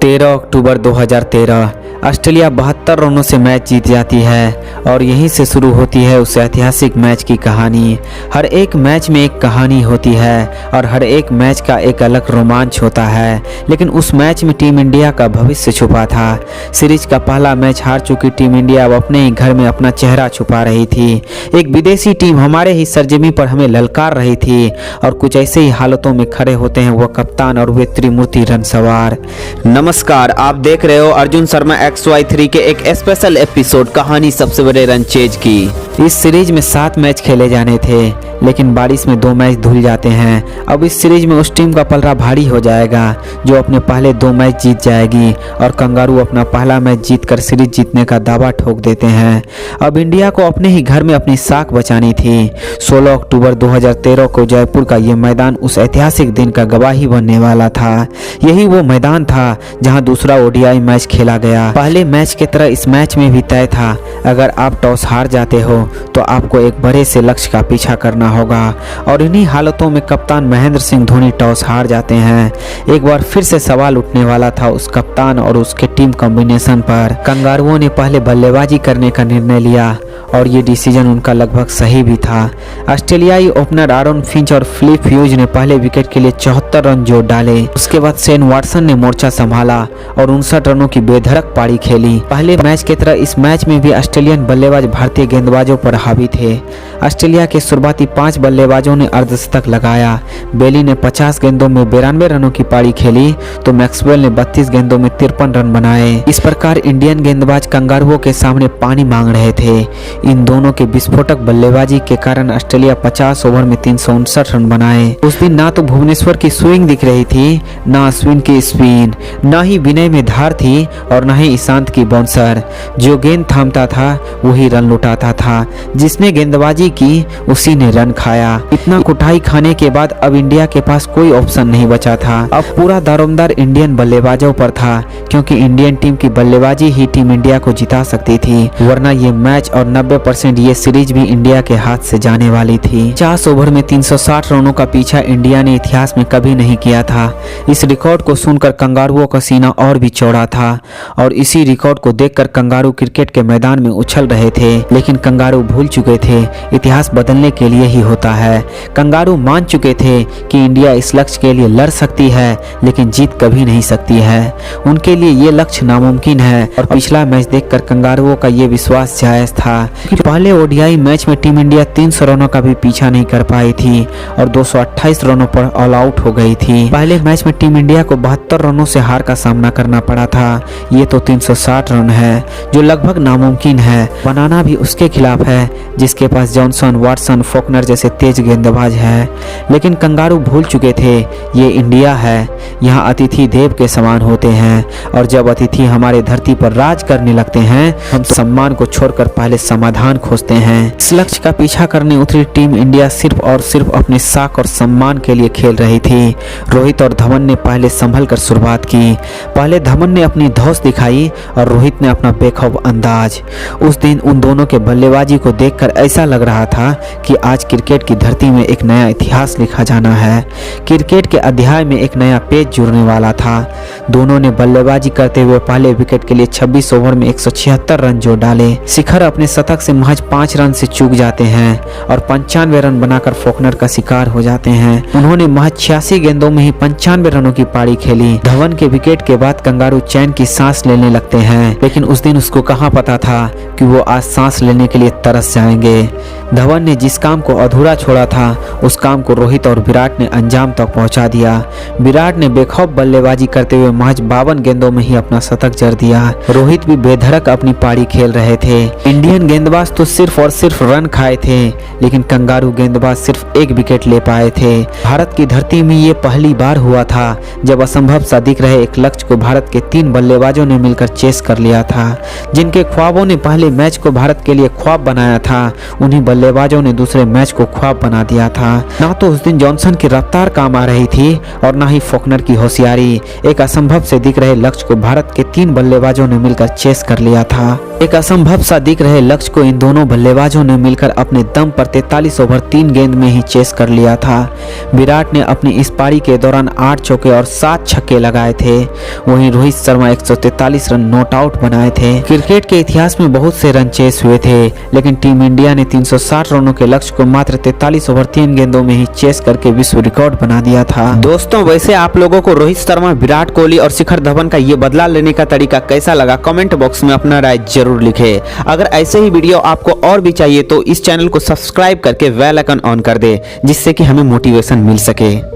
13 अक्टूबर 2013 Australia 72 रनों से match जीत जाती है और यहीं से शुरू होती है उस ऐतिहासिक मैच की कहानी। हर एक मैच में एक कहानी होती है और हर एक मैच का एक अलग रोमांच होता है, लेकिन उस मैच में टीम इंडिया का भविष्य छुपा था। सीरीज का पहला मैच हार चुकी टीम इंडिया अब अपने ही घर में अपना चेहरा छुपा रही थी। एक विदेशी टीम हमारे ही सरजमी पर हमें ललकार रही थी और कुछ ऐसे ही हालतों में खड़े होते हैं वह कप्तान और वे त्रिमूर्ति रनसवार। नमस्कार, आप देख रहे हो अर्जुन शर्मा XY3 के एक स्पेशल एपिसोड कहानी सबसे बड़े रनचेज की। इस सीरीज में 7 मैच खेले जाने थे, लेकिन बारिश में 2 मैच धुल जाते हैं। अब इस सीरीज में उस टीम का पलड़ा भारी हो जाएगा जो अपने पहले 2 मैच जीत जाएगी और कंगारू अपना पहला मैच जीतकर सीरीज जीतने का दावा ठोक देते हैं। अब इंडिया को अपने ही घर में अपनी साख बचानी थी। 16 अक्टूबर 2013 को जयपुर का ये मैदान उस ऐतिहासिक दिन का गवाही बनने वाला था। यही वो मैदान था जहां दूसरा ODI मैच खेला गया। पहले मैच की तरह इस मैच में भी तय था, अगर आप टॉस हार जाते हो तो आपको एक बड़े से लक्ष्य का पीछा करना होगा और इन्हीं हालतों में कप्तान महेंद्र सिंह धोनी टॉस हार जाते हैं। एक बार फिर से सवाल उठने वाला था उस कप्तान और उसके टीम कॉम्बिनेशन पर। कंगारुओं ने पहले बल्लेबाजी करने का निर्णय लिया और ये डिसीजन उनका लगभग सही भी था। ऑस्ट्रेलियाई ओपनर आरोन फिंच और फिलिप ह्यूज ने पहले विकेट के लिए 74 रन जोड़ डाले। उसके बाद शेन वाटसन ने मोर्चा संभाला और 59 रनों की बेधड़क पारी खेली। पहले मैच की तरह इस मैच में भी ऑस्ट्रेलियन बल्लेबाज भारतीय गेंदबाजों पर हावी थे। ऑस्ट्रेलिया के शुरुआती 5 बल्लेबाजों ने अर्धशतक लगाया। बेली ने 50 गेंदों में 92 रनों की पारी खेली तो मैक्सवेल ने 32 गेंदों में 53 रन बनाए। इस प्रकार इंडियन गेंदबाज कंगारुओं के सामने पानी मांग रहे थे। इन दोनों के विस्फोटक बल्लेबाजी के कारण ऑस्ट्रेलिया 50 ओवर में 359 रन बनाए। उस दिन ना तो भुवनेश्वर की स्विंग दिख रही थी, ना अश्विन की स्पिन, ना ही विनय में धार थी और ना ही ईशांत की बाउंसर। जो गेंद थामता था वही रन लुटाता था, जिसने गेंदबाजी की उसी ने रन खाया। इतना कुटाई खाने के बाद अब इंडिया के पास कोई ऑप्शन नहीं बचा था। अब पूरा दारोमदार इंडियन बल्लेबाजों पर था, क्योंकि इंडियन टीम की बल्लेबाजी ही टीम इंडिया को जिता सकती थी, वरना ये मैच और 90% ये सीरीज भी इंडिया के हाथ से जाने वाली थी। 50 ओवर में 360 रनों का पीछा इंडिया ने इतिहास में कभी नहीं किया था। इस रिकॉर्ड को सुनकर कंगारुओं का सीना और भी चौड़ा था और इसी रिकॉर्ड को देखकर कंगारू क्रिकेट के मैदान में उछल रहे थे। लेकिन कंगारू भूल चुके थे इतिहास बदलने के लिए ही होता है। कंगारू मान चुके थे कि इंडिया इस लक्ष्य के लिए लड़ सकती है, लेकिन जीत कभी नहीं सकती है। उनके लिए ये लक्ष्य नामुमकिन है और पिछला मैच देखकर कंगारुओं का ये विश्वास जायज था कि पहले ODI मैच में टीम इंडिया 300 रनों का भी पीछा नहीं कर पाई थी और 228 रनों पर ऑल आउट हो गई थी। पहले मैच में टीम इंडिया को 72 रनों से हार का सामना करना पड़ा था। ये तो 360 रन है जो लगभग नामुमकिन है। बनाना भी उसके खिलाफ है जिसके पास जॉनसन, वाटसन, फॉकनर जैसे तेज गेंदबाज है। लेकिन कंगारू भूल चुके थे ये इंडिया है, यहाँ अतिथि देव के समान होते हैं और जब अतिथि हमारे धरती पर राज करने लगते हैं हम सम्मान को छोड़कर पहले समाधान खोजते हैं। इस लक्ष्य का पीछा करने उतरी टीम इंडिया सिर्फ और सिर्फ अपने साख और सम्मान के लिए खेल रही थी। रोहित और धवन ने पहले संभल कर शुरुआत की। पहले धवन ने अपनी धौंस दिखाई और रोहित ने अपना बेखौफ अंदाज। उस दिन उन दोनों के बल्लेबाजी को देखकर ऐसा लग रहा था कि आज क्रिकेट की धरती में एक नया इतिहास लिखा जाना है। क्रिकेट के अध्याय में एक नया पेज जुड़ने वाला था। दोनों ने बल्लेबाजी करते हुए पहले विकेट के लिए 26 ओवर में 176 रन जोड़ डाले। शिखर अपने शतक से महज 5 रन से चूक जाते हैं और 95 रन बनाकर फॉकनर का शिकार हो जाते हैं। उन्होंने महज 86 गेंदों में ही 95 रनों की पारी खेली। धवन के विकेट के बाद कंगारू चैन की सांस लेने लगते हैं, लेकिन उस दिन उसको कहाँ पता था कि वो आज सांस लेने के लिए तरस जाएंगे। धवन ने जिस काम को अधूरा छोड़ा था उस काम को रोहित और विराट ने अंजाम तक पहुंचा दिया। विराट ने बेखौफ बल्लेबाजी करते हुए महज 52 गेंदों में ही अपना शतक जड़ दिया। रोहित भी बेधड़क अपनी पारी खेल रहे थे। इंडियन गेंदबाज तो सिर्फ और सिर्फ रन खाए थे, लेकिन कंगारू गेंदबाज सिर्फ 1 विकेट ले पाए थे। भारत की धरती में ये पहली बार हुआ था जब असंभव सा दिख रहे एक लक्ष्य को भारत के 3 बल्लेबाजों ने मिलकर चेस कर लिया था। जिनके ख्वाबों ने पहले मैच को भारत के लिए ख्वाब बनाया था, उन्हीं बल्लेबाजों ने दूसरे मैच को ख्वाब बना दिया था। ना तो उस दिन जॉनसन की रफ्तार काम आ रही थी और ना ही फॉकनर की होशियारी। एक असंभव से दिख रहे लक्ष्य को भारत के 3 बल्लेबाजों ने मिलकर चेस कर लिया था। एक असंभव सा दिख रहे लक्ष्य को इन दोनों बल्लेबाजों ने मिलकर अपने दम पर 43 ओवर 3 गेंद में ही चेस कर लिया था। विराट ने अपनी इस पारी के दौरान 8 चौके और 7 छक्के लगाए थे। वहीं Rohit Sharma 143 run not out बनाए थे। क्रिकेट के इतिहास में बहुत से रन चेस हुए थे, लेकिन टीम इंडिया ने 360 रनों के लक्ष्य को मात्र 43 ओवर 3 गेंदों में ही चेस करके विश्व रिकॉर्ड बना दिया था। दोस्तों, वैसे आप लोगों को रोहित शर्मा, विराट कोहली और शिखर धवन का ये बदला लेने का तरीका कैसा लगा, कमेंट बॉक्स में अपना राय जरूर लिखें। अगर ऐसे ही वीडियो आपको और भी चाहिए तो इस चैनल को सब्सक्राइब करके बेल आइकन ऑन कर दे, जिससे कि हमें मोटिवेशन मिल सके।